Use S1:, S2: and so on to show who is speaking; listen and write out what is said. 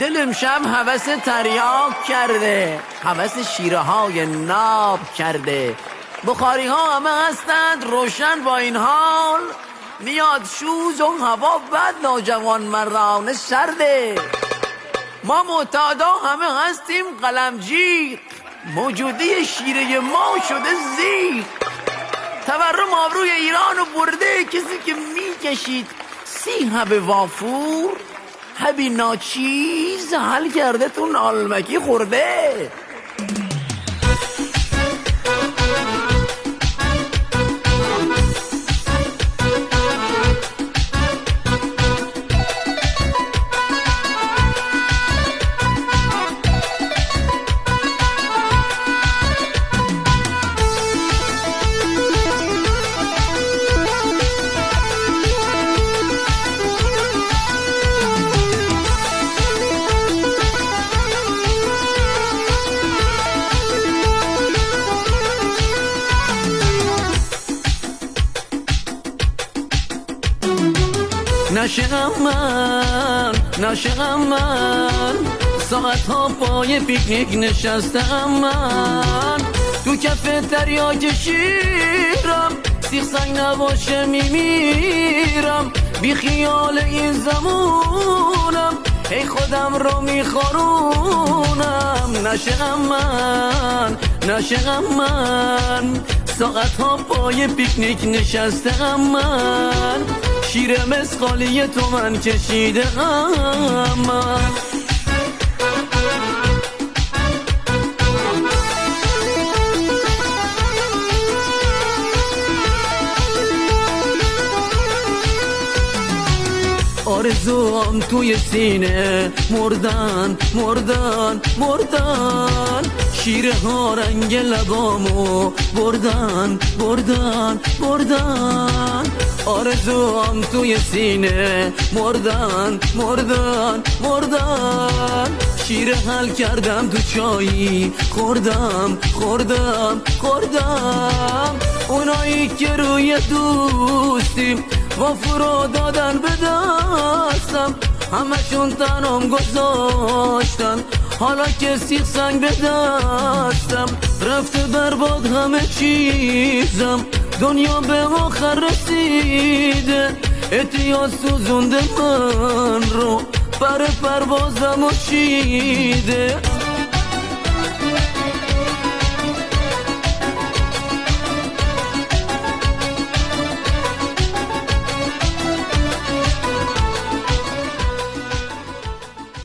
S1: دلم شب هوس تریاک کرده، هوس شیره های ناب کرده. بخاری ها همه هستند روشن، با این حال میاد شوز و هوا بد، نوجوان مردان سرده. ما معتادا همه هستیم قلمجیر، موجودی شیره ما شده زیر. تورم آبروی ایرانو برده، کسی که میکشید 30 حب وافور، حبی ناچیز حل کرده تو نالمکی خورده. ناشقم من ساعت ها پای پیکنیک نشستم من، تو کف دریای شیرم، سیخ سنگ نباشه میمیرم، بی خیال این زمونم، ای خودم رو میخارونم. ناشقم من ساعت ها پای پیکنیک نشستم من، شیر مسقالی تو من کشیده من. آرزوام توی سینه مردن مردن مردن، شیره ها رنگ لبامو بردن بردن بردن. آرزوام توی سینه مردن مردن مردن، شیره حل کردم تو چایی خوردم خوردم خوردم. اونایی که روی دوستیم وافورو دادن به دستم، همشون تنم گذاشتن، حالا که سیخ سنگ به دستم، رفته برباد همه چیزم، دنیا به آخر رسیده، اعتیاد سوزونده من رو، پر پروازم و چیده.